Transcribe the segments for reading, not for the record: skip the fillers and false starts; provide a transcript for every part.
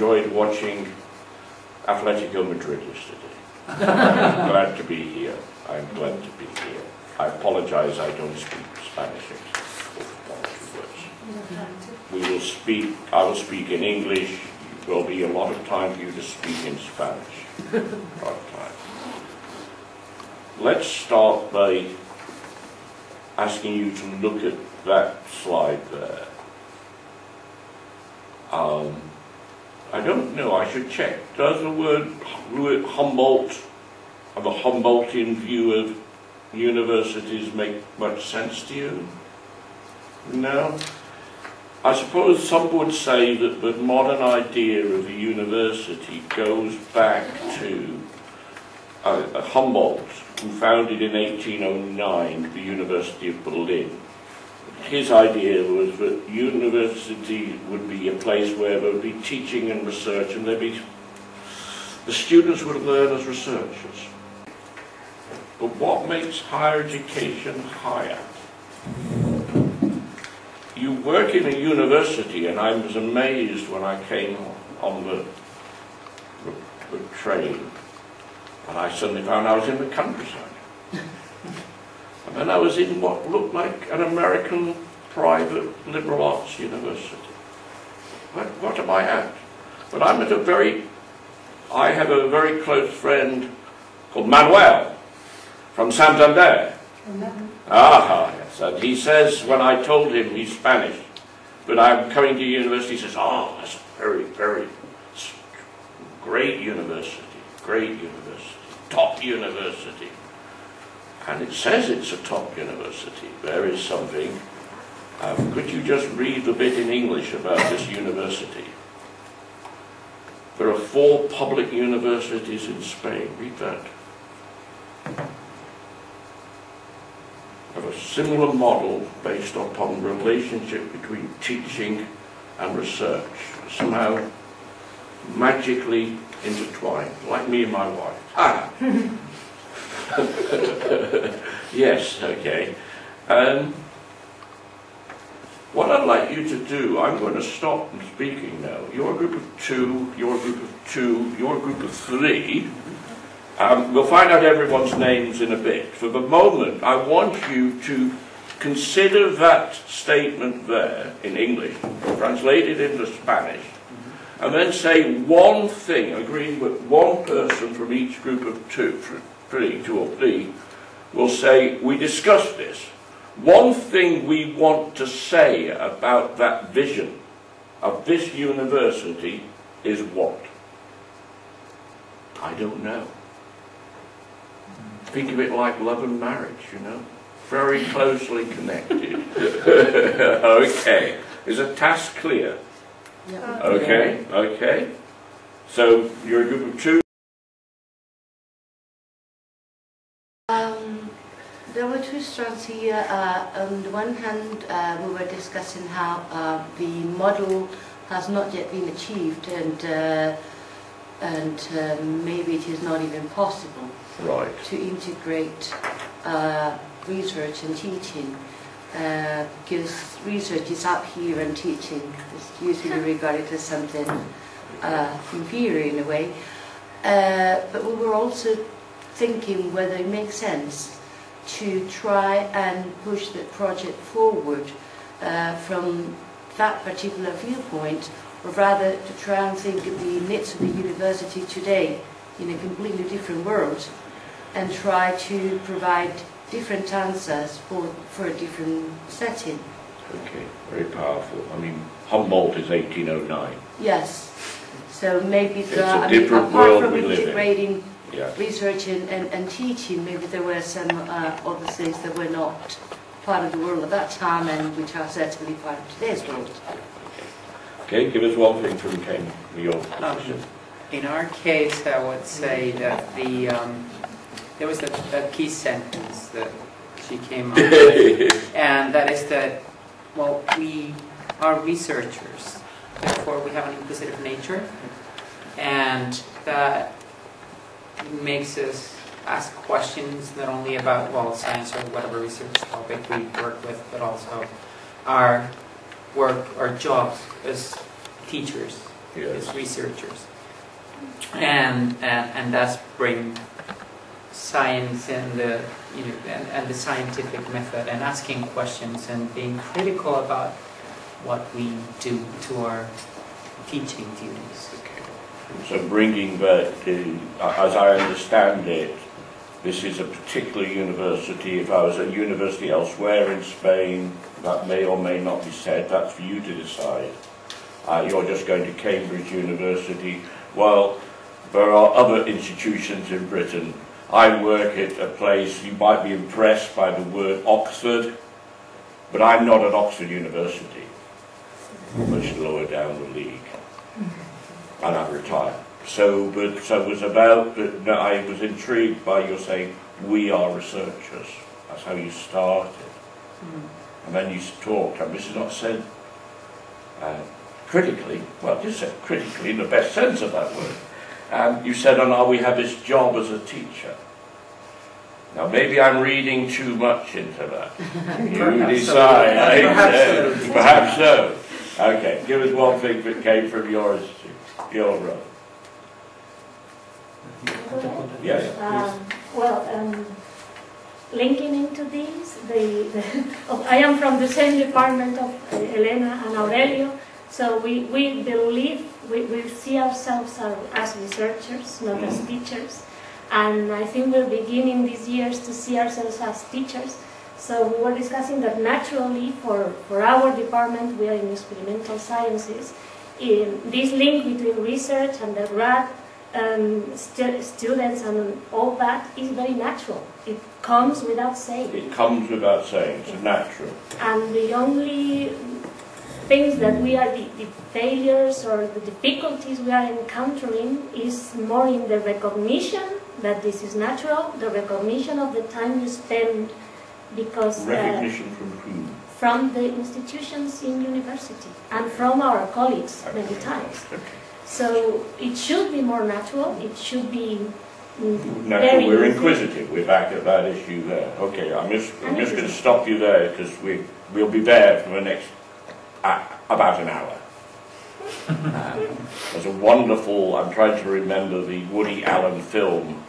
enjoyed watching Atletico Madrid yesterday. I'm glad to be here. I'm glad to be here. I apologize, I don't speak Spanish. I will speak in English. There will be a lot of time for you to speak in Spanish. A lot of time. Let's start by asking you to look at that slide there. I don't know, I should check. Does the word Humboldt, or the Humboldtian view of universities, make much sense to you? No? I suppose some would say that the modern idea of a university goes back to Humboldt, who founded in 1809 the University of Berlin. His idea was that university would be a place where there would be teaching and research, and the students would learn as researchers. But what makes higher education higher? You work in a university, and I was amazed when I came on the train, and I suddenly found I was in the countryside. And then I was in what looked like an American private liberal arts university. What am I at? But I'm at I have a very close friend called Manuel from Santander. Ah, yes. And he says, when I told him he's Spanish, but I'm coming to university, he says, oh, that's a very, very great university, top university. And it says it's a top university. There is something. Could you just read a bit in English about this university? There are 4 public universities in Spain. Read that. Have a similar model based upon relationship between teaching and research. Somehow magically intertwined, like me and my wife. Ah! Yes, okay. What I'd like you to do, I'm going to stop speaking now. You're a group of 2, you're a group of 2, you're a group of 3. We'll find out everyone's names in a bit. For the moment, I want you to consider that statement there in English, translate it into Spanish, and then say one thing, agreeing with one person from each group of 2 or 3, will say, we discussed this. One thing we want to say about that vision of this university is what? I don't know. Think of it like love and marriage, you know? Very closely connected. Okay. Is the task clear? Yeah. Okay, okay. So, you're a group of 2? There were 2 strands here. On the one hand, we were discussing how the model has not yet been achieved, and maybe it is not even possible to integrate research and teaching, because research is up here and teaching is usually regarded as something inferior in a way. But we were also thinking whether it makes sense to try and push the project forward from that particular viewpoint, or rather to try and think of the needs of the university today in a completely different world, and try to provide different answers for a different setting. Okay, very powerful. I mean, Humboldt is 1809. Yes, so maybe apart from integrating research and teaching, maybe there were some other things that were not part of the world at that time and which are certainly part of today's world. Okay, give us one thing from Ken, your position. In our case, I would say that there was a key sentence that she came up with, and that is that, well, we are researchers, therefore we have an inquisitive nature, and that makes us ask questions not only about, well, science or whatever research topic we work with, but also our work, our jobs as teachers his researchers, and thus bring science and the and the scientific method, and asking questions and being critical about what we do to our teaching duties. Okay. So bringing that, as I understand it, this is a particular university. If I was a university elsewhere in Spain, that may or may not be said. That's for you to decide. You're just going to Cambridge University. Well, there are other institutions in Britain. I work at a place, you might be impressed by the word Oxford, but I'm not at Oxford University. Much lower down the league. And I'm retired. So it was about, no, I was intrigued by your saying, we are researchers. That's how you started. And then you talked, and this is not said critically, well, you said critically in the best sense of that word. You said, oh no, we have this job as a teacher. Now maybe I'm reading too much into that. You decide. Perhaps so. Okay, give us one thing that came from your role. Yeah. Linking into this, I am from the same department of Elena and Aurelio, so we believe, we see ourselves as researchers, not as teachers, and I think we're beginning these years to see ourselves as teachers. So we were discussing that naturally for our department, we are in experimental sciences, this link between research and the grad students and all that is very natural. It comes without saying. It comes without saying, it's natural. And the only things that we are, the failures or the difficulties we are encountering is more in the recognition that this is natural, the recognition of the time you spend, because... Recognition from whom? From the institutions in university and from our colleagues many times. Okay. So it should be more natural, it should be natural. We're inquisitive, we're back at that issue there. Okay, I'm just going to stop you there because we'll be there for the next about an hour. There's a wonderful, I'm trying to remember the Woody Allen film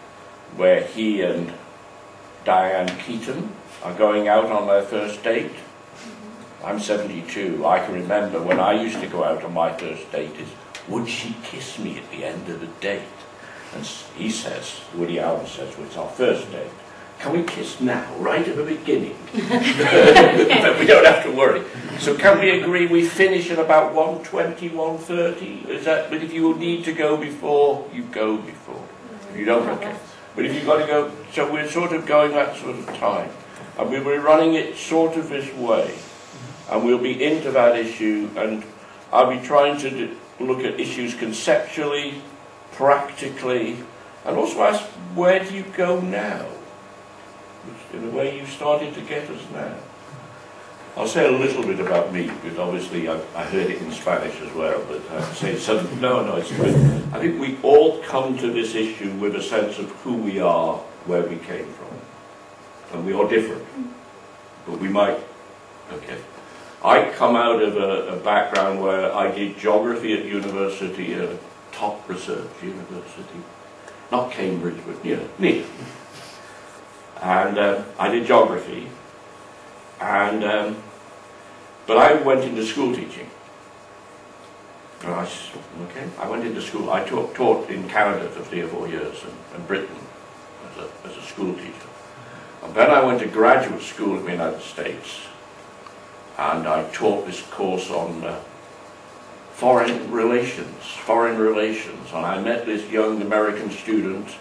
where he and Diane Keaton are going out on their first date. I'm 72. I can remember when I used to go out on my first date is, would she kiss me at the end of the date? And he says, Woody Allen says, well, it's our first date. Can we kiss now, right at the beginning? Then we don't have to worry. So can we agree we finish at about 1:20, 1:30? Is that, but if you need to go before, you go before. If you don't, okay. But if you've got to go, so we're sort of going that sort of time. And we were running it sort of this way. And we'll be into that issue, and I'll be trying to look at issues conceptually, practically, and also ask, where do you go now? In the way you started to get us now. I'll say a little bit about me, because obviously I heard it in Spanish as well, but I say something, no, it's good. I think we all come to this issue with a sense of who we are, where we came from. And we are different, but we might, okay. I come out of a background where I did geography at university, a top research university. Not Cambridge, but near. And I did geography. And but I went into school teaching. I went into school. I taught in Canada for 3 or 4 years, and Britain as a school teacher. And then I went to graduate school in the United States. And I taught this course on foreign relations, and I met this young American student,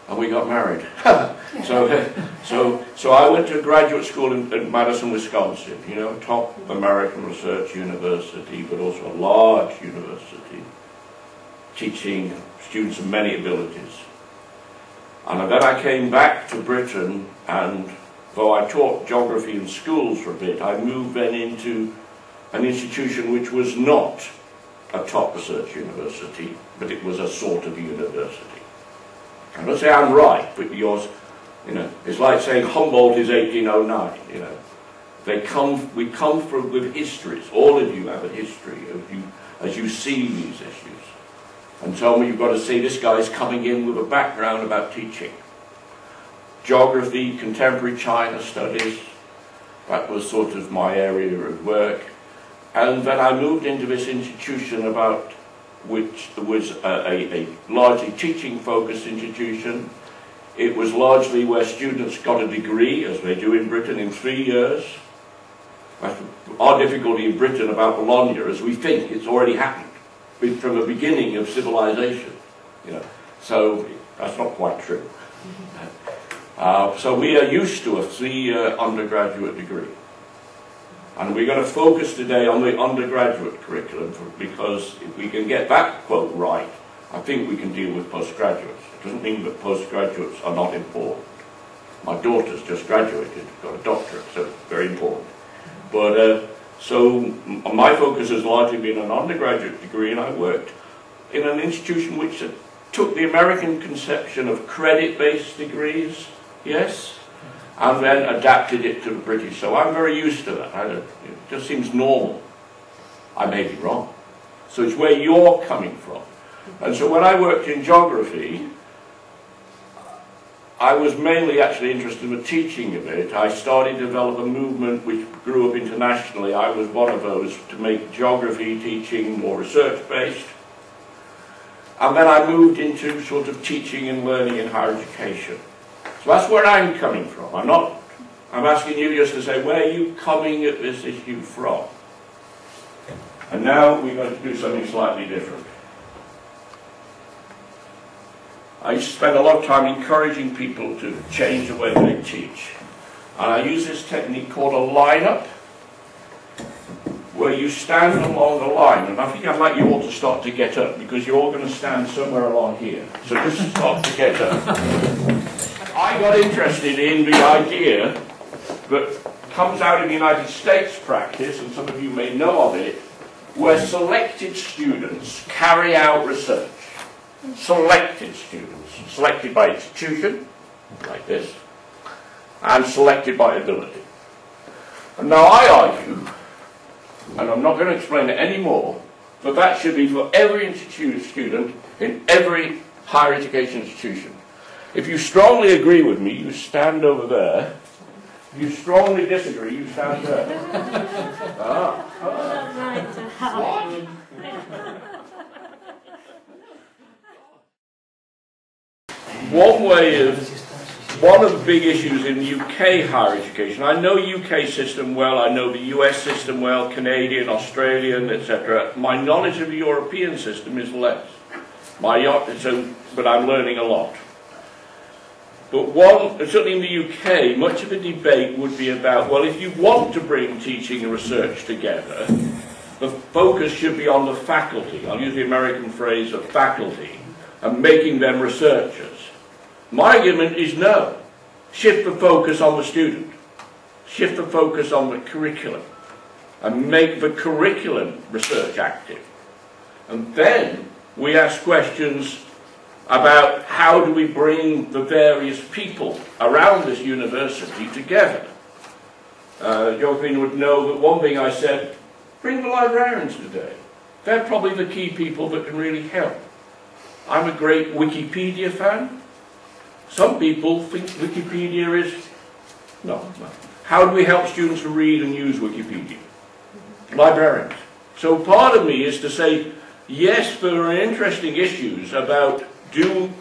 and we got married. So I went to graduate school in Madison, Wisconsin, top American research university, but also a large university, teaching students of many abilities. And then I came back to Britain, and though I taught geography in schools for a bit, I moved then into an institution which was not a top research university, but it was a sort of university. I'm not saying I'm right, but yours, it's like saying Humboldt is 1809, we come from with histories. All of you have a history as you see these issues. and told me, you've got to see this guy's coming in with a background about teaching. Geography, contemporary China studies, that was sort of my area of work. And then I moved into this institution about which was a largely teaching-focused institution. It was largely where students got a degree, as they do in Britain, in 3 years. Our difficulty in Britain about Bologna is we think it's already happened from the beginning of civilization. You know, so that's not quite true. So we are used to a 3-year undergraduate degree. And we're going to focus today on the undergraduate curriculum because if we can get that quote right, I think we can deal with postgraduates. It doesn't mean that postgraduates are not important. My daughter's just graduated, got a doctorate, so it's very important. But so my focus has largely been an undergraduate degree, and I worked in an institution which took the American conception of credit-based degrees, yes, and then adapted it to the British. So I'm very used to that. It just seems normal. I may be wrong. So it's where you're coming from. And so when I worked in geography, I was mainly actually interested in the teaching of it. I started to develop a movement which grew up internationally. I was one of those to make geography teaching more research-based. And then I moved into sort of teaching and learning in higher education. So that's where I'm coming from. I'm asking you just to say, where are you coming at this issue from? And now we're going to do something slightly different. I used to spend a lot of time encouraging people to change the way they teach. And I use this technique called a line-up, where you stand along the line. And I think I'd like you all to start to get up, because you're all going to stand somewhere along here. So just start to get up. I got interested in the idea that comes out of the United States practice, and some of you may know of it, where selected students carry out research. Selected students, selected by institution, like this, and selected by ability. And now I argue, and I'm not going to explain it anymore, but that should be for every student in every higher education institution. If you strongly agree with me, you stand over there. If you strongly disagree, you stand there. What? One of the big issues in UK higher education, I know UK system well, I know the US system well, Canadian, Australian, etc. My knowledge of the European system is less. But I'm learning a lot. But certainly in the UK, much of the debate would be about, well, if you want to bring teaching and research together, the focus should be on the faculty. I'll use the American phrase of faculty, and making them researchers. My argument is no. Shift the focus on the student. Shift the focus on the curriculum. And make the curriculum research active. And then we ask questions about how do we bring the various people around this university together. Joaquin would know that one thing I said, bring the librarians today. They're probably the key people that can really help. I'm a great Wikipedia fan. Some people think Wikipedia is... No. How do we help students to read and use Wikipedia? Librarians. So part of me is to say, yes, there are interesting issues about to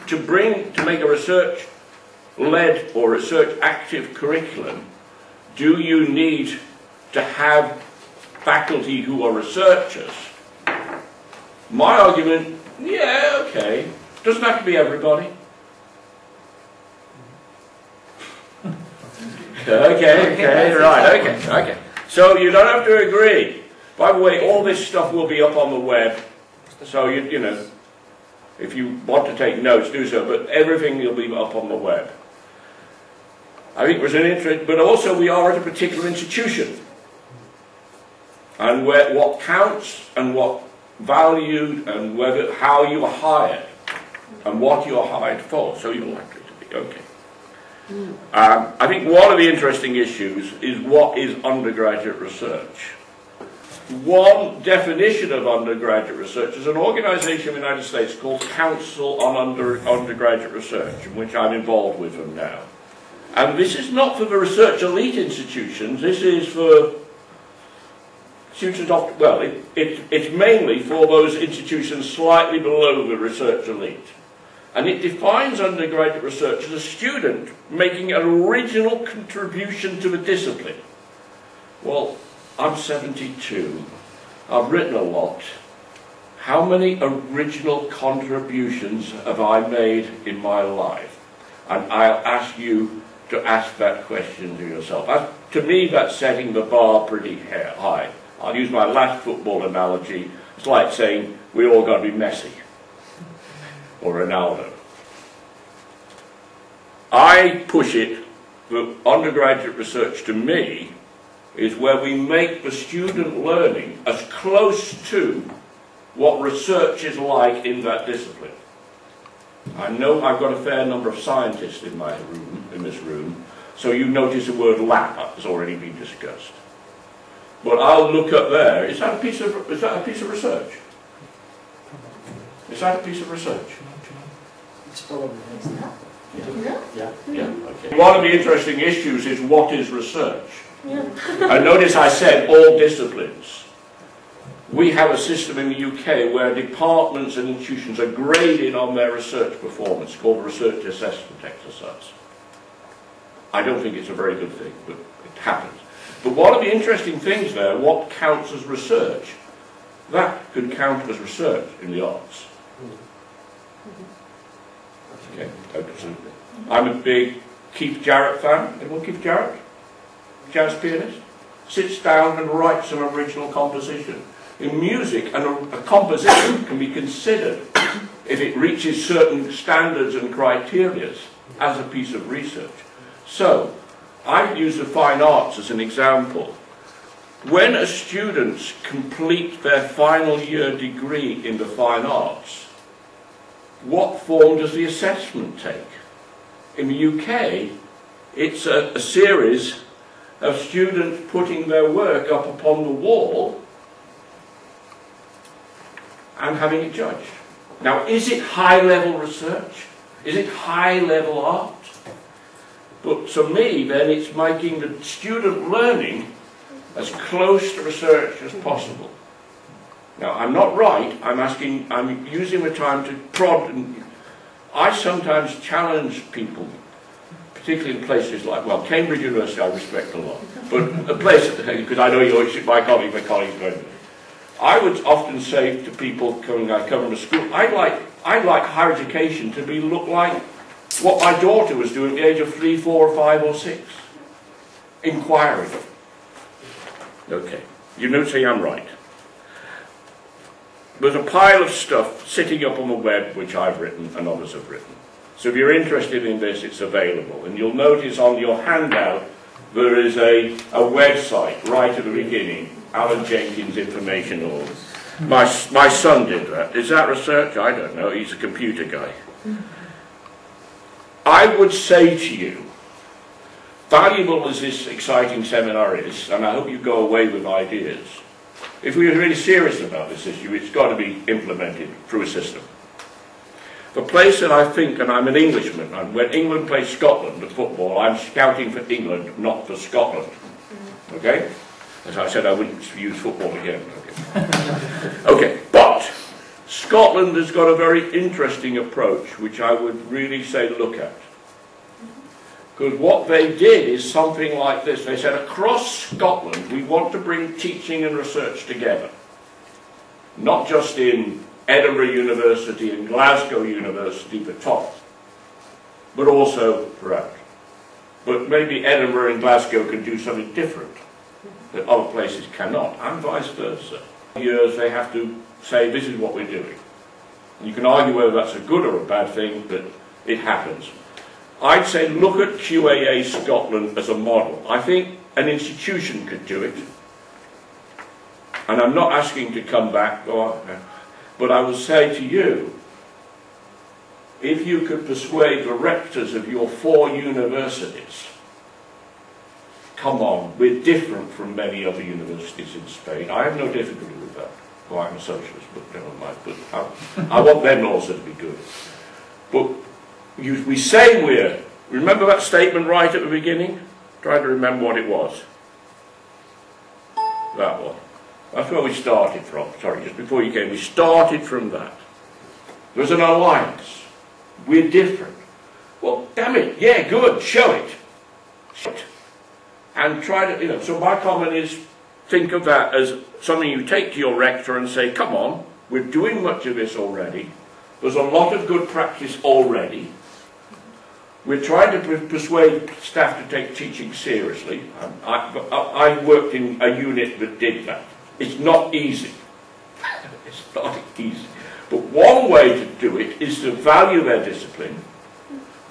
make a research-led or research-active curriculum. Do you need to have faculty who are researchers? My argument, yeah, okay. Doesn't have to be everybody. Okay, right, okay. So you don't have to agree. By the way, all this stuff will be up on the web. So, you know, if you want to take notes, do so, but everything will be up on the web. I think there's an interest, but also we are at a particular institution. And what counts and what valued and how you are hired and what you are hired for. So you're likely to be, okay. I think one of the interesting issues is what is undergraduate research. one definition of undergraduate research is an organisation in the United States called Council on Undergraduate Research, in which I'm involved with them now. And this is not for the research elite institutions, this is for institutions of, well, it's mainly for those institutions slightly below the research elite. And it defines undergraduate research as a student making an original contribution to the discipline. Well, I'm 72. I've written a lot. How many original contributions have I made in my life? And I'll ask you to ask that question to yourself. To me, that's setting the bar pretty high. I'll use my last football analogy. It's like saying we all got to be Messi or Ronaldo. I push it that undergraduate research, to me, is where we make the student learning as close to what research is like in that discipline. I know I've got a fair number of scientists in my room, in this room, so you notice the word lab has already been discussed. But I'll look up there. Is that a piece of research? Is that a piece of research? It's probably. Yeah. Yeah. Okay. One of the interesting issues is what is research? Yeah. And notice I said all disciplines. We have a system in the UK where departments and institutions are graded on their research performance, called a research assessment exercise. I don't think it's a very good thing, but it happens. But one of the interesting things there, what counts as research, that could count as research in the arts. Okay, absolutely. I'm a big Keith Jarrett fan. Anyone Keith Jarrett? Jazz pianist. Sits down and writes an original composition. In music, a composition can be considered, if it reaches certain standards and criteria, as a piece of research. So, I use the fine arts as an example. When a student completes their final year degree in the fine arts, what form does the assessment take? In the UK, it's a series of students putting their work up upon the wall and having it judged. Now, is it high-level research? Is it high-level art? But to me, then, it's making the student learning as close to research as possible. Now, I'm not right. I'm using the time to prod. And I sometimes challenge people, particularly in places like, well, Cambridge University I respect a lot, but a place, because I know you're my colleagues going there. I would often say to people coming to school, I'd like higher education to look like what my daughter was doing at the age of 3, 4, 5 or 6. Inquiring. Okay, you know, say I'm right. There's a pile of stuff sitting up on the web which I've written and others have written. So if you're interested in this, it's available. And you'll notice on your handout there is a website right at the beginning, Alan Jenkins Information Org. My son did that. Is that research? I don't know. He's a computer guy. I would say to you, valuable as this exciting seminar is, and I hope you go away with ideas, if we are really serious about this issue, it's got to be implemented through a system. The place that I think, and I'm an Englishman, and when England plays Scotland at football, I'm scouting for England, not for Scotland. Okay? As I said, I wouldn't use football again. Okay, okay, but Scotland has got a very interesting approach, which I would really say look at. Because what they did is something like this. They said, across Scotland, we want to bring teaching and research together. Not just in Edinburgh University and Glasgow University for top, but also throughout. But maybe Edinburgh and Glasgow can do something different that other places cannot, and vice versa. Years they have to say, this is what we're doing. And you can argue whether that's a good or a bad thing, but it happens. I'd say look at QAA Scotland as a model. I think an institution could do it. And I'm not asking to come back, but I will say to you, if you could persuade the rectors of your 4 universities, come on, we're different from many other universities in Spain. I have no difficulty with that. Well, I'm a socialist, but never mind. But I want them also to be good. But we say we're... Remember that statement right at the beginning? Try to remember what it was. That one. That's where we started from. Sorry, just before you came, we started from that. There's an alliance. We're different. Well, damn it, yeah, good, show it. Show it. And try to, so my comment is, think of that as something you take to your rector and say, come on, we're doing much of this already. There's a lot of good practice already. We're trying to persuade staff to take teaching seriously. I worked in a unit that did that. It's not easy. It's not easy. But one way to do it is to value their discipline,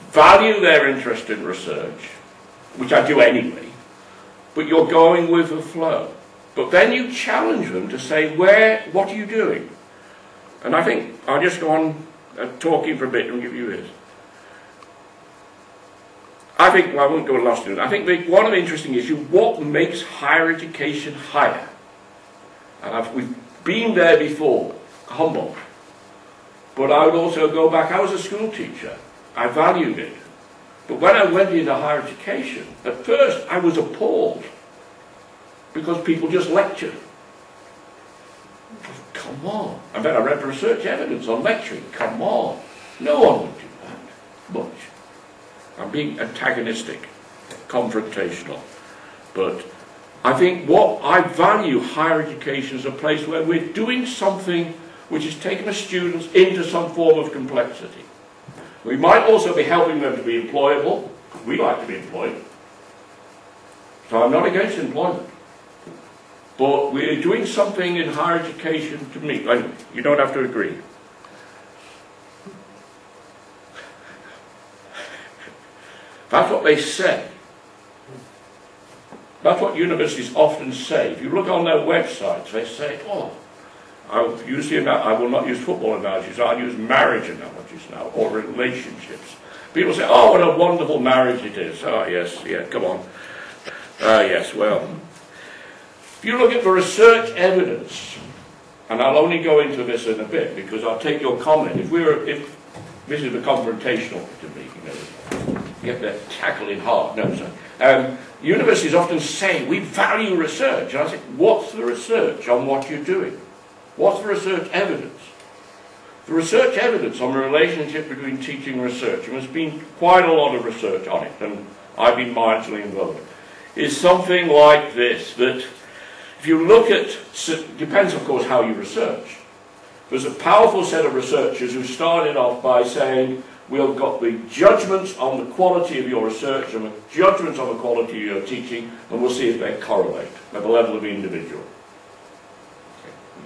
value their interest in research, which I do anyway, but you're going with the flow. But then you challenge them to say, what are you doing? And I think, I'll just go on talking for a bit and give you this. I think, well, I won't go last to it. I think one of the interesting issues, what makes higher education higher? And we've been there before, Humboldt. But I would also go back, I was a school teacher. I valued it. But when I went into higher education, at first I was appalled because people just lectured. Come on. I bet I read research evidence on lecturing. Come on. No one would do that. Much. I'm being antagonistic, confrontational. But I think what I value higher education as a place where we're doing something which is taking the students into some form of complexity. We might also be helping them to be employable. We like to be employed. So I'm not against employment. But we're doing something in higher education to me. Anyway, you don't have to agree. That's what they say. That's what universities often say. If you look on their websites, they say, oh, I will not use football analogies, I'll use marriage analogies now, or relationships. People say, oh, what a wonderful marriage it is. Oh, yes, yeah, come on. Yes, well. If you look at the research evidence, and I'll only go into this in a bit, because I'll take your comment. If this is the confrontational to me, get the tackling hard. No, sorry. Universities often say, we value research. And I say, what's the research on what you're doing? What's the research evidence? The research evidence on the relationship between teaching and research, and there's been quite a lot of research on it, and I've been marginally involved, is something like this, that if you look at, depends of course how you research. There's a powerful set of researchers who started off by saying, we've got the judgments on the quality of your research and the judgments on the quality of your teaching, and we'll see if they correlate at the level of the individual.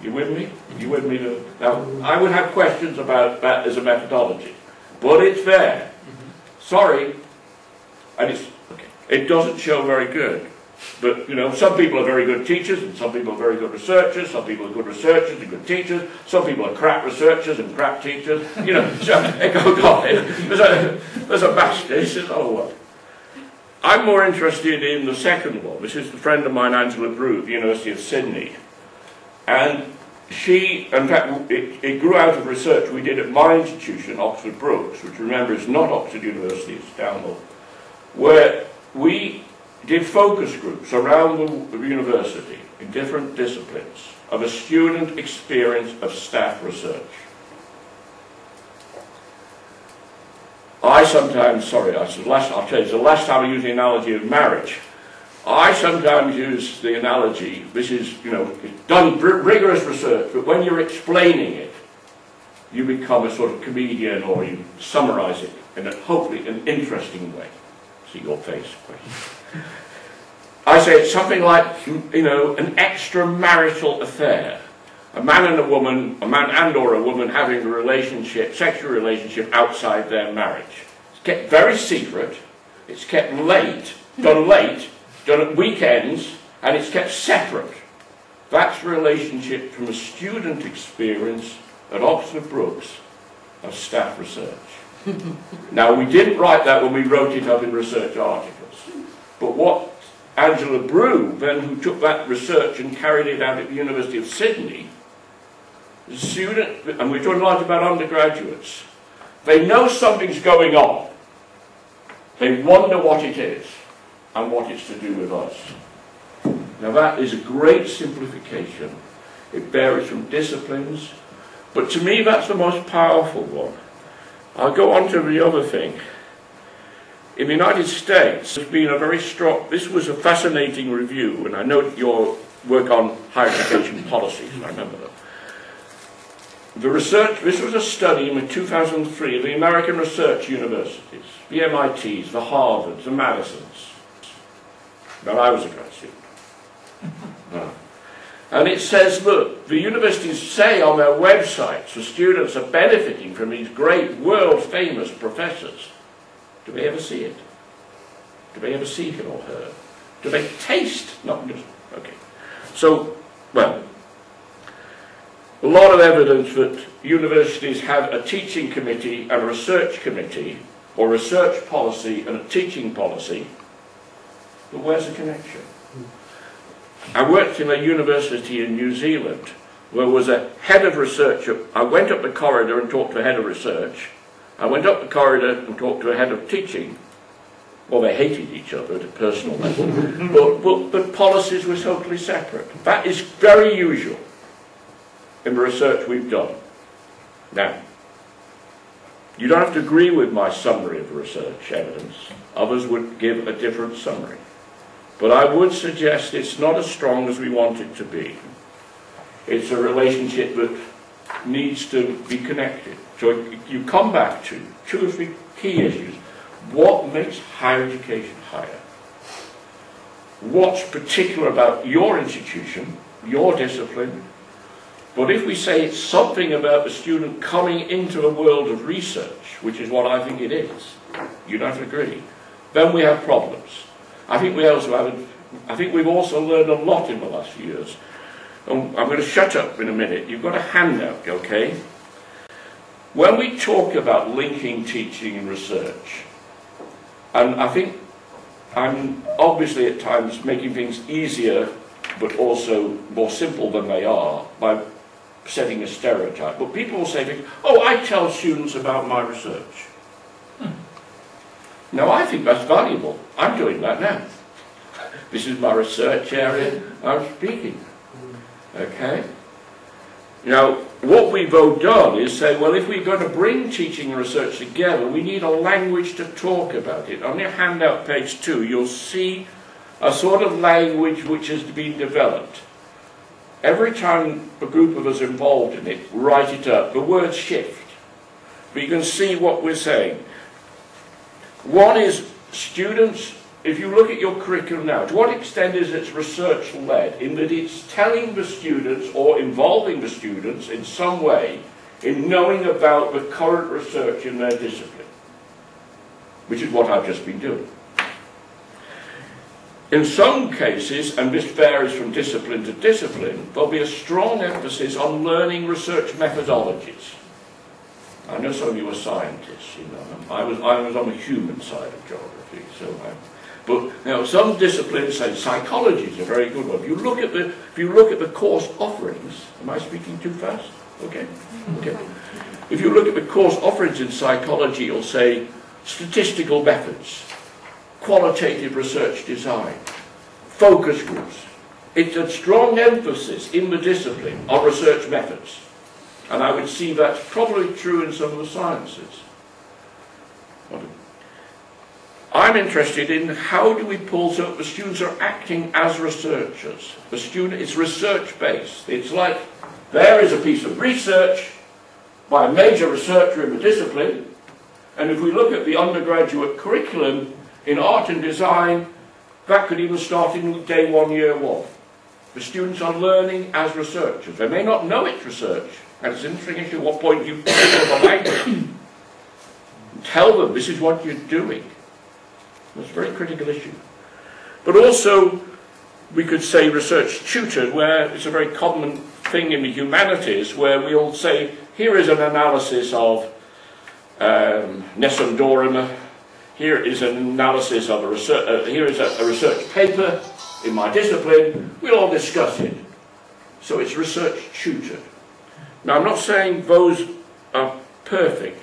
You with me? You with me? Now, I would have questions about that as a methodology, but it's there. Sorry, and it doesn't show very good. But, some people are very good teachers, and some people are very good researchers, some people are good researchers and good teachers, some people are crap researchers and crap teachers, so it goes on. There's a master, this is all what. I'm more interested in the second one. This is a friend of mine, Angela Brew, at the University of Sydney. And she, in fact, it grew out of research we did at my institution, Oxford Brookes, which remember is not Oxford University, it's Downhill, where we did focus groups around the university in different disciplines of a student experience of staff research. I'll tell you, the last time I used the analogy of marriage. I sometimes use the analogy, this is, done rigorous research, but when you're explaining it, you become a sort of comedian, or you summarize it in hopefully an interesting way. See your face, question. I say it's something like, an extramarital affair. A man and a woman, a man and or a woman having a relationship, sexual relationship outside their marriage. It's kept very secret, it's kept late, done at weekends, and it's kept separate. That's the relationship from a student experience at Oxford Brookes of staff research. Now, we didn't write that when we wrote it up in research articles, but what Angela Brew, then who took that research and carried it out at the University of Sydney, the student, and we're talking a lot about undergraduates, they know something's going on. They wonder what it is and what it's to do with us. Now that is a great simplification. It varies from disciplines, but to me that's the most powerful one. I'll go on to the other thing. In the United States, there's been a very strong, this was a fascinating review, and I note your work on higher education policies, I remember that. The research, this was a study in 2003 of the American research universities, the MITs, the Harvards, the Madisons. Now I was a grad student. And it says, look, the universities say on their websites the students are benefiting from these great world-famous professors. Do they ever see it? Do they ever see him or her? Do they taste? Not just, okay. So, well, a lot of evidence that universities have a teaching committee and a research committee, or research policy and a teaching policy, but where's the connection? I worked in a university in New Zealand where was a head of research. I went up the corridor and talked to a head of research. I went up the corridor and talked to a head of teaching. Well, they hated each other at a personal level, but policies were totally separate. That is very usual in the research we've done. Now, you don't have to agree with my summary of research evidence. Others would give a different summary. But I would suggest it's not as strong as we want it to be. It's a relationship that needs to be connected. So you come back to two or three key issues. What makes higher education higher? What's particular about your institution, your discipline? But if we say it's something about the student coming into a world of research, which is what I think it is, you don't agree, then we have problems. I think we've also learned a lot in the last few years. I'm going to shut up in a minute. You've got a handout, okay? When we talk about linking teaching and research, and I think I'm obviously at times making things easier but also more simple than they are by setting a stereotype. But people will say things, oh, I tell students about my research. Now, I think that's valuable. I'm doing that now. This is my research area. I'm speaking. Okay? Now, what we've all done is say, well, if we're going to bring teaching and research together, we need a language to talk about it. On your handout, page 2, you'll see a sort of language which has been developed. Every time a group of us involved in it write it up, the words shift. But you can see what we're saying. One is students, if you look at your curriculum now, to what extent is it research-led, in that it's telling the students or involving the students in some way in knowing about the current research in their discipline, which is what I've just been doing. In some cases, and this varies from discipline to discipline, there'll be a strong emphasis on learning research methodologies. I know some of you are scientists, you know. I was on the human side of geography, but now some disciplines, say psychology is a very good one. If you look at the course offerings, am I speaking too fast? Okay. Okay. If you look at the course offerings in psychology, you'll say statistical methods, qualitative research design, focus groups. It's a strong emphasis in the discipline on research methods. And I would see that's probably true in some of the sciences. I'm interested in how do we pull so that the students are acting as researchers. The student is research-based. It's like there is a piece of research by a major researcher in the discipline, and if we look at the undergraduate curriculum in art and design, that could even start in day 1, year 1. The students are learning as researchers. They may not know it's research, and it's an interesting issue at what point you pick up a language. Tell them this is what you're doing. That's a very critical issue. But also, we could say research tutored, where it's a very common thing in the humanities, where we'll say, here is an analysis of Nessun Dorma here is an analysis of a research, here is a research paper in my discipline, we'll all discuss it. So it's research tutored. Now I'm not saying those are perfect.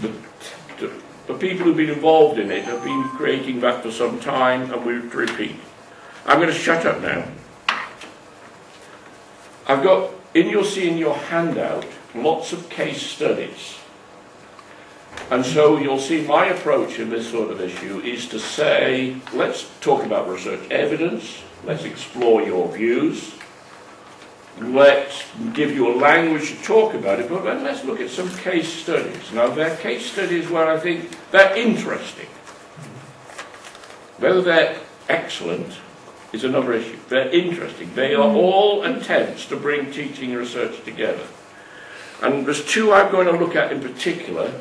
The people who've been involved in it have been creating that for some time, and we repeat. I'm going to shut up now. I've got, you'll see in your handout, lots of case studies. And so you'll see my approach in this sort of issue is to say, let's talk about research evidence, let's explore your views, let's give you a language to talk about it, but then let's look at some case studies. Now, they're case studies where I think they're interesting. Whether they're excellent is another issue. They're interesting. They are all attempts to bring teaching and research together. And there's two I'm going to look at in particular.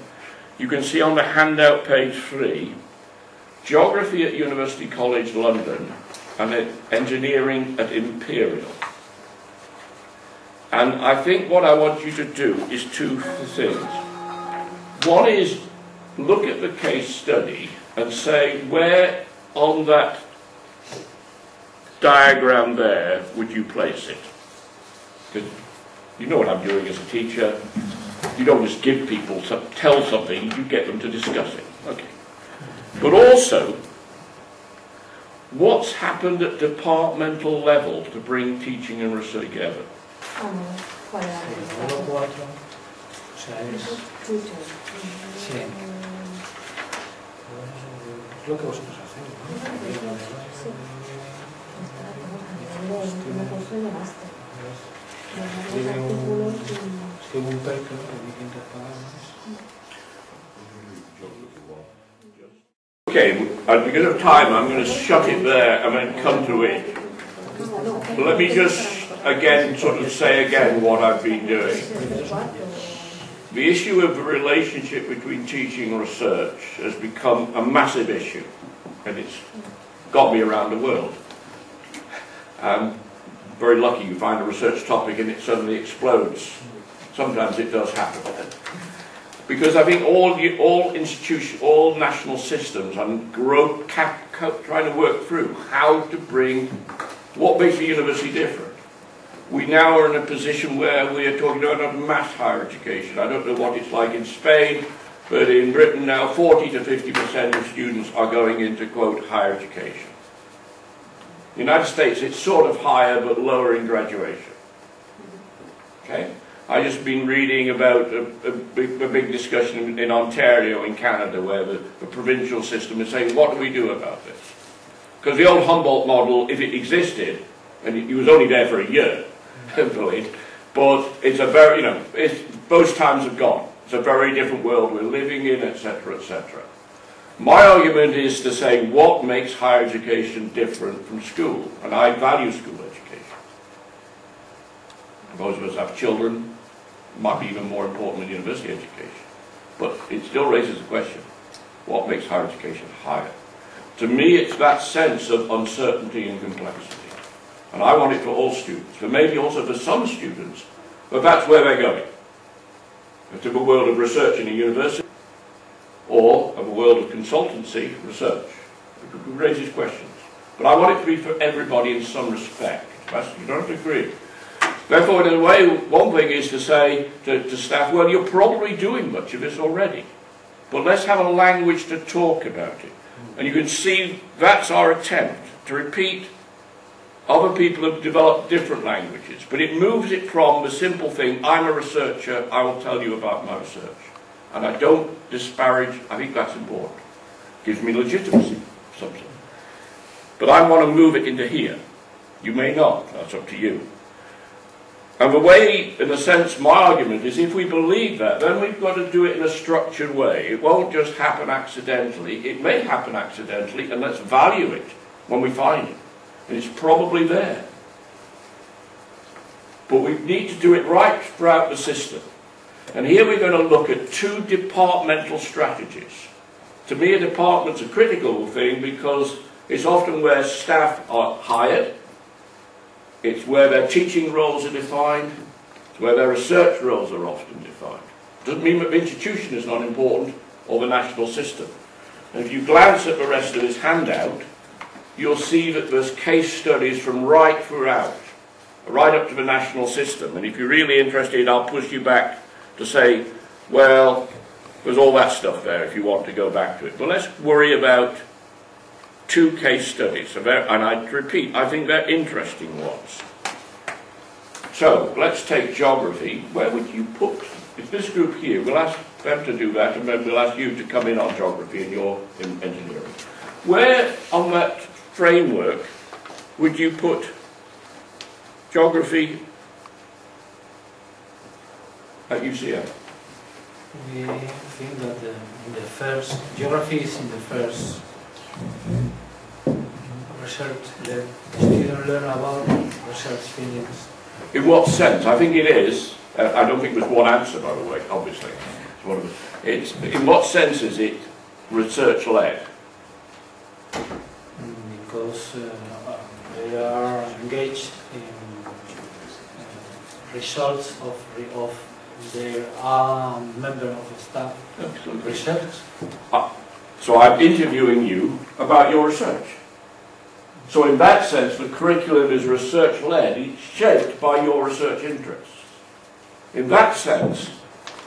You can see on the handout, page 3, Geography at University College London and Engineering at Imperial. And I think what I want you to do is two things. One is look at the case study and say, where on that diagram there would you place it? Because you know what I'm doing as a teacher. You don't just give people, tell something, you get them to discuss it. Okay. But also, what's happened at departmental level to bring teaching and research together? Lo que vosotros hacéis, Okay, because of time, I'm going to shut it there and then come to it. But let me just again sort of say again what I've been doing. The issue of the relationship between teaching and research has become a massive issue, and it's got me around the world. I'm very lucky you find a research topic and it suddenly explodes. Sometimes it does happen. Because I think all institutions, all national systems are trying to work through how to bring what makes the university different. We now are in a position where we are talking about mass higher education. I don't know what it's like in Spain, but in Britain now 40 to 50% of students are going into, quote, higher education. In the United States it's sort of higher but lower in graduation. Okay? I've just been reading about a big discussion in Ontario in Canada where the provincial system is saying, what do we do about this? Because the old Humboldt model, if it existed, and he was only there for a year, but it's a very, those times have gone. It's a very different world we're living in, etc., etc. My argument is to say what makes higher education different from school, and I value school education. Those of us have children, it might be even more important than university education. But it still raises the question, what makes higher education higher? To me, it's that sense of uncertainty and complexity. And I want it for all students, but maybe also for some students, but that's where they're going. To the world of research in a university, or of a world of consultancy research. It raises questions. But I want it to be for everybody in some respect. You don't have to agree. Therefore, in a way, one thing is to say to staff, well, you're probably doing much of this already, but let's have a language to talk about it. And you can see that's our attempt to repeat. Other people have developed different languages, but it moves it from the simple thing, I'm a researcher, I will tell you about my research. And I don't disparage, I think that's important. Gives me legitimacy, something. But I want to move it into here. You may not, that's up to you. And the way, in a sense, my argument is if we believe that, then we've got to do it in a structured way. It won't just happen accidentally. It may happen accidentally, and let's value it when we find it. And it's probably there. But we need to do it right throughout the system. And here we're going to look at two departmental strategies. To me, a department's a critical thing because it's often where staff are hired, it's where their teaching roles are defined, it's where their research roles are often defined. Doesn't mean that the institution is not important or the national system. And if you glance at the rest of his handout, you'll see that there's case studies from right throughout, right up to the national system. And if you're really interested, I'll push you back to say, well, there's all that stuff there if you want to go back to it. But let's worry about 2 case studies. And I repeat, I think they're interesting ones. So, let's take geography. Where would you put, if this group here, we'll ask them to do that, and then we'll ask you to come in on geography and your engineering. Where on that framework would you put geography at UCM? We think that in the first, geography is in the first research, the students learn about research feelings. In what sense? I think it is. I don't think there's one answer, by the way, obviously. It's, in what sense is it research-led? Because they are engaged in results of their member of the staff. Absolutely. Research. So I'm interviewing you about your research. So in that sense, the curriculum is research-led. It's shaped by your research interests. In that sense,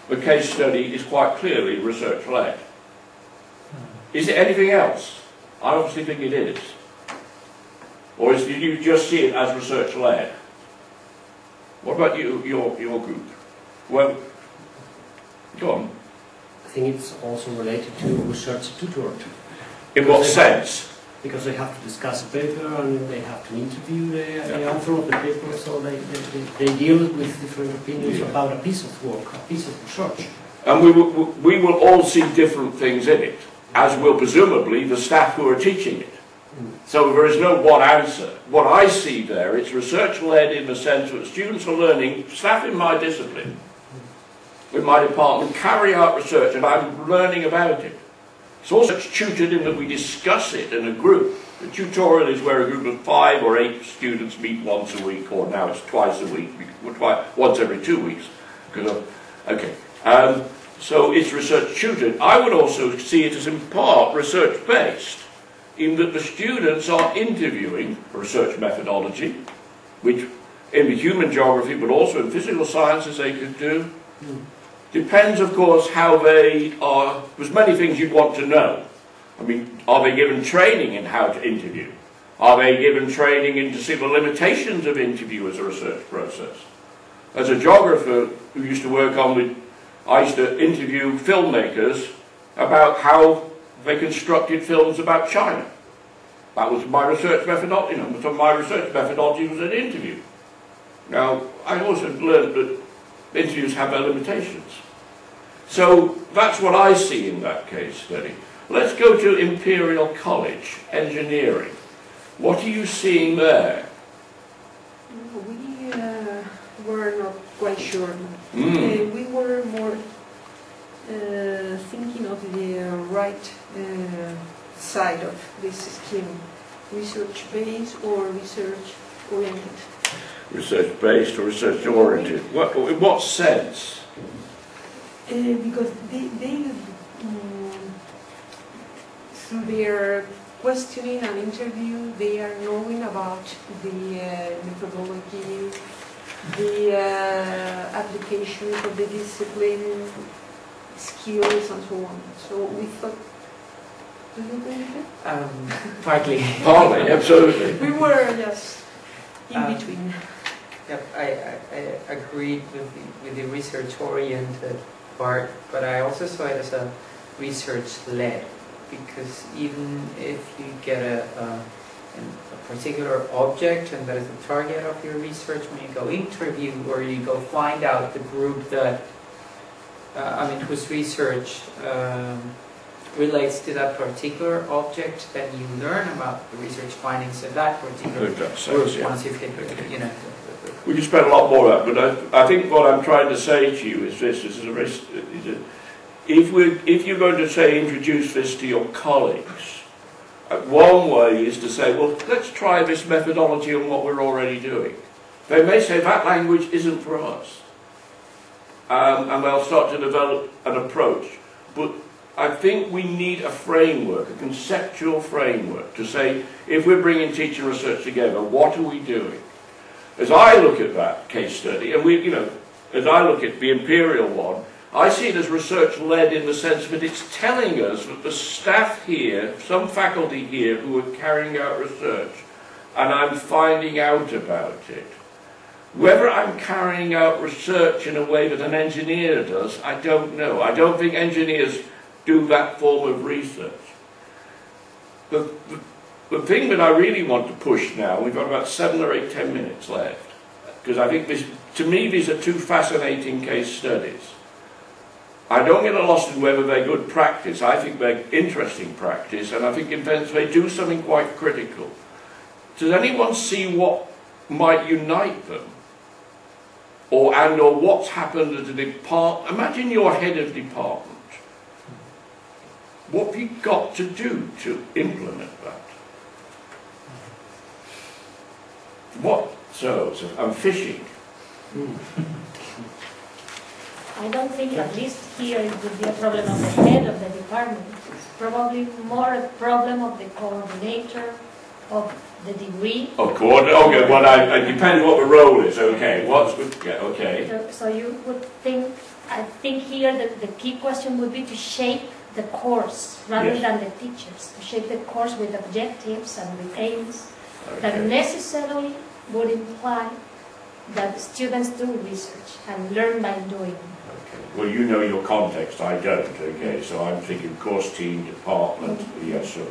the case study is quite clearly research-led. Is it anything else? I obviously think it is. Or do you just see it as research-led? What about you, your group? Well, go on. I think it's also related to research tutored. In what sense? Because they have to discuss a paper and they have to interview the author of the paper, so they deal with different opinions about a piece of work, a piece of research. And we will all see different things in it, as will presumably the staff who are teaching it. So there is no one answer. What I see there, it's research-led in the sense that students are learning, staff in my discipline, in my department, carry out research and I'm learning about it. It's also tutored in that we discuss it in a group. The tutorial is where a group of 5 or 8 students meet once a week, or now it's twice a week, once every 2 weeks. Okay. So it's research tutored. I would also see it as in part research-based, in that the students are interviewing research methodology, which in the human geography, but also in physical sciences they could do. Depends, of course, how they are. There's many things you'd want to know. I mean, are they given training in how to interview? Are they given training in to see the limitations of interview as a research process? As a geographer who used to work I used to interview filmmakers about how they constructed films about China. That was my research methodology. So my research methodology was an interview. Now, I also learned that interviews have their limitations. So that's what I see in that case study. Let's go to Imperial College, engineering. What are you seeing there? We were not quite sure. We were more thinking of the right side of this scheme, research-based or research-oriented. Research-based or research-oriented. In what sense? Because they through their questioning and interview, they are knowing about the methodology, the application of the discipline, skills, and so on. So we thought, do you agree with it? Partly. Partly, absolutely. We were just in between. Yep, I agreed with the research-oriented part, but I also saw it as a research-led, because even if you get a particular object and that is the target of your research, when you go interview or you go find out the group that, whose research relates to that particular object, then you learn about the research findings of that particular group once you've hit, We can spend a lot more on that, but I think what I'm trying to say to you is this: if you're going to say introduce this to your colleagues, one way is to say, well, let's try this methodology on what we're already doing. They may say that language isn't for us, and they'll start to develop an approach. But I think we need a framework, a conceptual framework, to say, if we're bringing teaching and research together, what are we doing? As I look at that case study, and as I look at the Imperial one, I see it as research-led in the sense that it's telling us that the staff here, some faculty here who are carrying out research, and I'm finding out about it. Whether I'm carrying out research in a way that an engineer does, I don't know. I don't think engineers do that form of research. The thing that I really want to push now, we've got about 7 or 8, 10 minutes left, because I think to me these are two fascinating case studies. I don't get lost in whether they're good practice. I think they're interesting practice, and I think in fact they do something quite critical. Does anyone see what might unite them? Or what's happened at a department? Imagine you're head of department. What have you got to do to implement that? So I'm fishing. I don't think, at least here, it would be a problem of the head of the department. It's probably more a problem of the coordinator, of the degree. Of course, okay, well, it depends what the role is, okay. Okay. So you would think, I think here that the key question would be to shape the course rather Yes. than the teachers, to shape the course with objectives and with aims that Okay. necessarily would imply that students do research and learn by doing. Okay. Well, you know your context, I don't, okay, so I'm thinking course team, department, yes, so.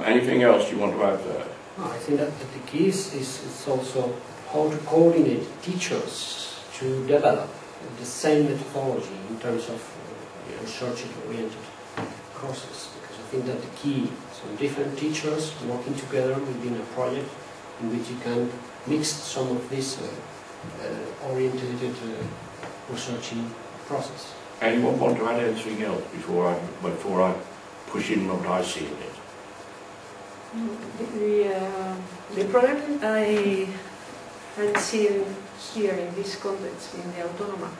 Anything else you want to add there? I think that the key is also how to coordinate teachers to develop the same methodology in terms of research-oriented courses. Because I think that the key, so different teachers working together within a project in which you can mix some of this oriented researching process. Anyone want to add anything else before I push in what I see in it? The problem I am seeing here in this context, in the Autónoma,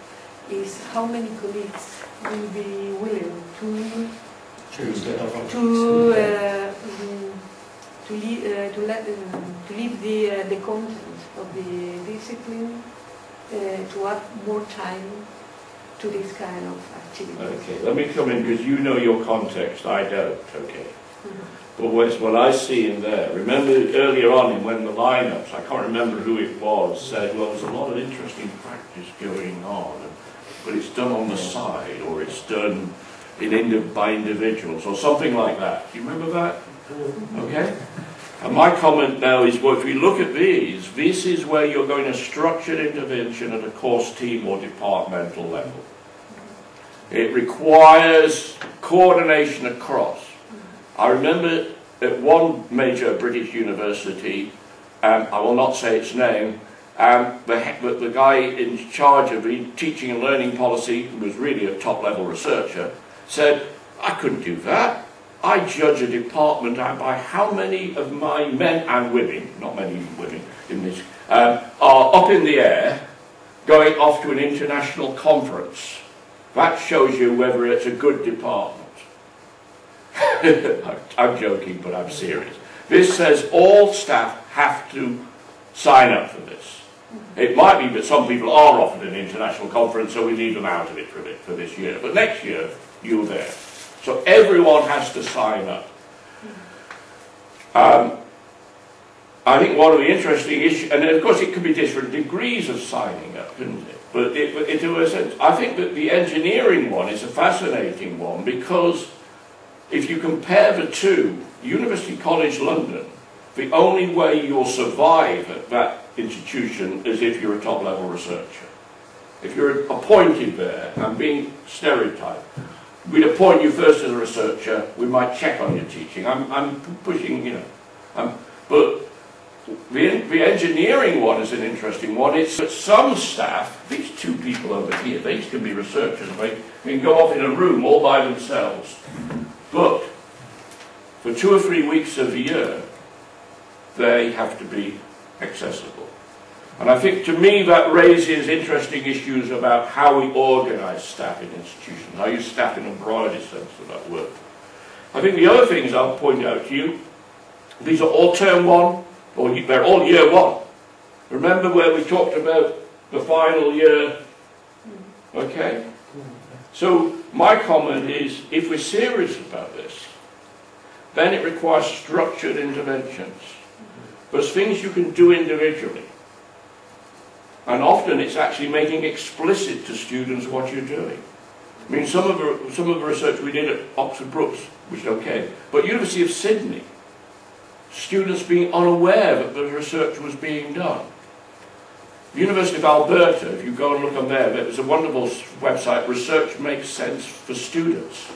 is how many colleagues will be willing to leave the content of the discipline, to add more time to this kind of activity. Okay, let me come in because you know your context, I don't, okay. But what I see in there, remember earlier on when the lineups, I can't remember who it was, said, well, there's a lot of interesting practice going on, but it's done on the side, or it's done by individuals, or something like that. Do you remember that? Okay? And my comment now is, well, if we look at these, this is where you're going to structured intervention at a course team or departmental level. It requires coordination across. I remember at one major British university, I will not say its name, the guy in charge of the teaching and learning policy, who was really a top-level researcher, said, I couldn't do that. I judge a department by how many of my men and women, not many women in this, are up in the air going off to an international conference. That shows you whether it's a good department. I'm joking, but I'm serious. This says all staff have to sign up for this. It might be that some people are offered an international conference, so we leave them out of it for this year. But next year, you're there. So everyone has to sign up. I think one of the interesting issues, and of course it could be different degrees of signing up, couldn't it? But into a sense, I think that the engineering one is a fascinating one because if you compare the two, University College London, the only way you'll survive at that institution is if you're a top-level researcher. If you're appointed there, I'm being stereotyped, we'd appoint you first as a researcher, we might check on your teaching. I'm pushing, you know. But the engineering one is an interesting one. It's that some staff, these two people over here, they can be researchers, they can go off in a room all by themselves. But for 2 or 3 weeks of the year, they have to be accessible. And I think, to me, that raises interesting issues about how we organise staff in institutions, how you staff in a broader sense of that word. I think the other things I'll point out to you, these are all term one, or they're all year one. Remember where we talked about the final year? Okay? So my comment is, if we're serious about this, then it requires structured interventions. There's things you can do individually. And often it's actually making explicit to students what you're doing. I mean, some of the research we did at Oxford Brookes, which is okay, but University of Sydney, students being unaware that the research was being done. The University of Alberta, if you go and look on there's a wonderful website, Research Makes Sense for Students.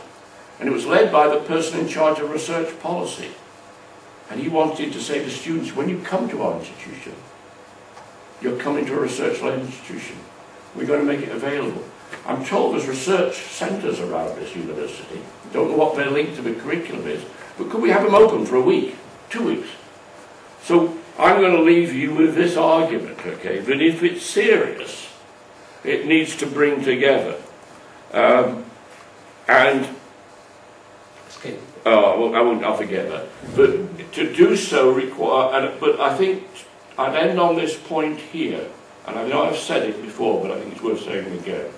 And it was led by the person in charge of research policy. And he wanted to say to students, when you come to our institution, you're coming to a research-led institution. We're going to make it available. I'm told there's research centres around this university. I don't know what their link to the curriculum is, but could we have them open for a week, 2 weeks? So I'm going to leave you with this argument, okay, that if it's serious, it needs to bring together. I'll forget that. But to do so require, but I think I'd end on this point here, and I know I've said it before, but I think it's worth saying again.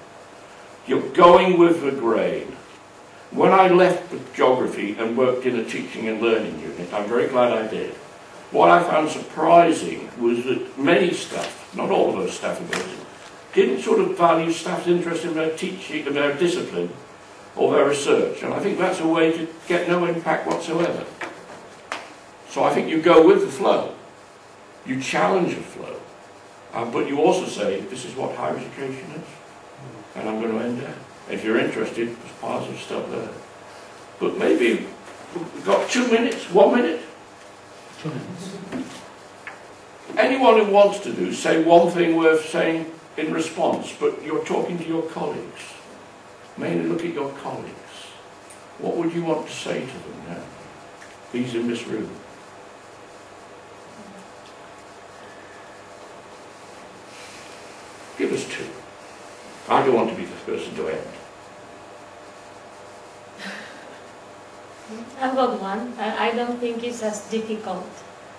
You're going with the grain. When I left geography and worked in a teaching and learning unit, I'm very glad I did. What I found surprising was that many staff, not all of those staff didn't sort of value staff's interest in their teaching, in their discipline, or their research. And I think that's a way to get no impact whatsoever. So I think you go with the flow. You challenge the flow. But you also say, this is what higher education is. And I'm going to end there. If you're interested, there's piles of stuff there. But maybe we've got 2 minutes, 1 minute. 2 minutes. Anyone who wants to do, say one thing worth saying in response, but you're talking to your colleagues. Mainly look at your colleagues. What would you want to say to them now? These in this room. Give us 2. I don't want to be the person to end. I've got one. I don't think it's as difficult,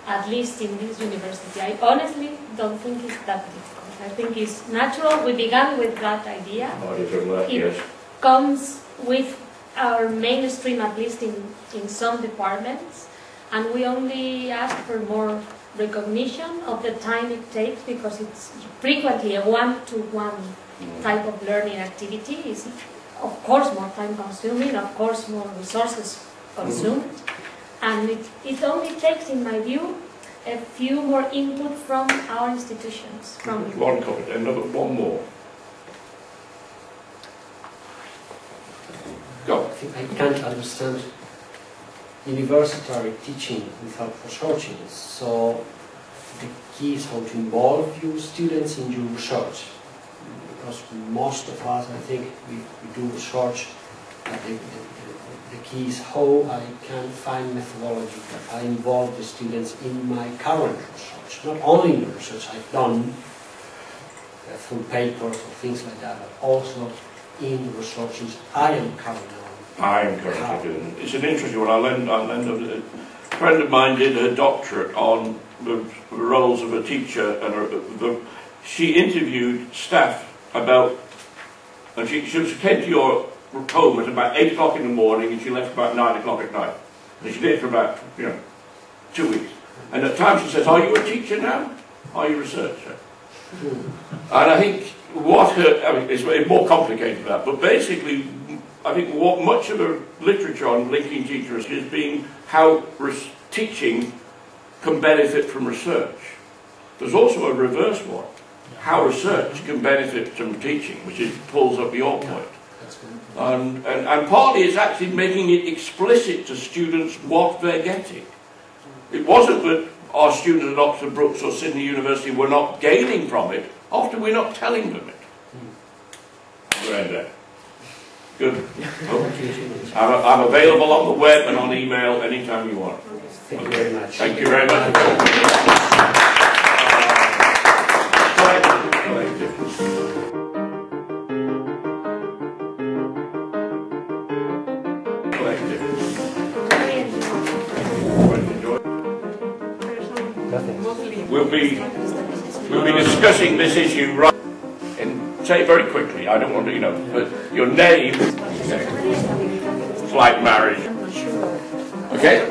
at least in this university. I honestly don't think it's that difficult. I think it's natural. We began with that idea. It comes with our mainstream, at least in some departments, and we only ask for more recognition of the time it takes, because it's frequently a one-to-one type of learning activity. It's of course more time consuming, of course more resources consumed, and it only takes, in my view, a few more input from our institutions. One comment, and one more. Go. I think I can't understand university teaching without researching. So the key is how to involve your students in your research. Because most of us, I think, we do research. The key is how I can find methodology that I involve the students in my current research. Not only in the research I've done, through papers or things like that, but also in researches I am currently on. I'm currently doing it. It's an interesting one. A friend of mine did her doctorate on the roles of a teacher, and she interviewed staff about, and she came to your home at about 8 o'clock in the morning, and she left about 9 o'clock at night. And she did it for about 2 weeks. And at times she says, "Are you a teacher now? Are you a researcher?" And I think it's more complicated than that, but basically I think what much of the literature on linking teachers is being how teaching can benefit from research. There's also a reverse one, how research can benefit from teaching, which pulls up your point. And partly it's actually making it explicit to students what they're getting. It wasn't that our students at Oxford Brookes or Sydney University were not gaining from it, often we're not telling them it. We're in there. Good. I'm available on the web and on email anytime you want. Thank you very much. Thank you very much. we'll be discussing this issue right. And say it very quickly. I don't want to, you know, but your name. It's like marriage. Okay.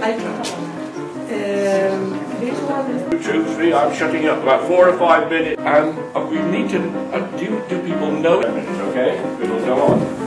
This one. 2, 3. I'm shutting up. About 4 or 5 minutes. And we need to. Do people know? Okay. We'll go on.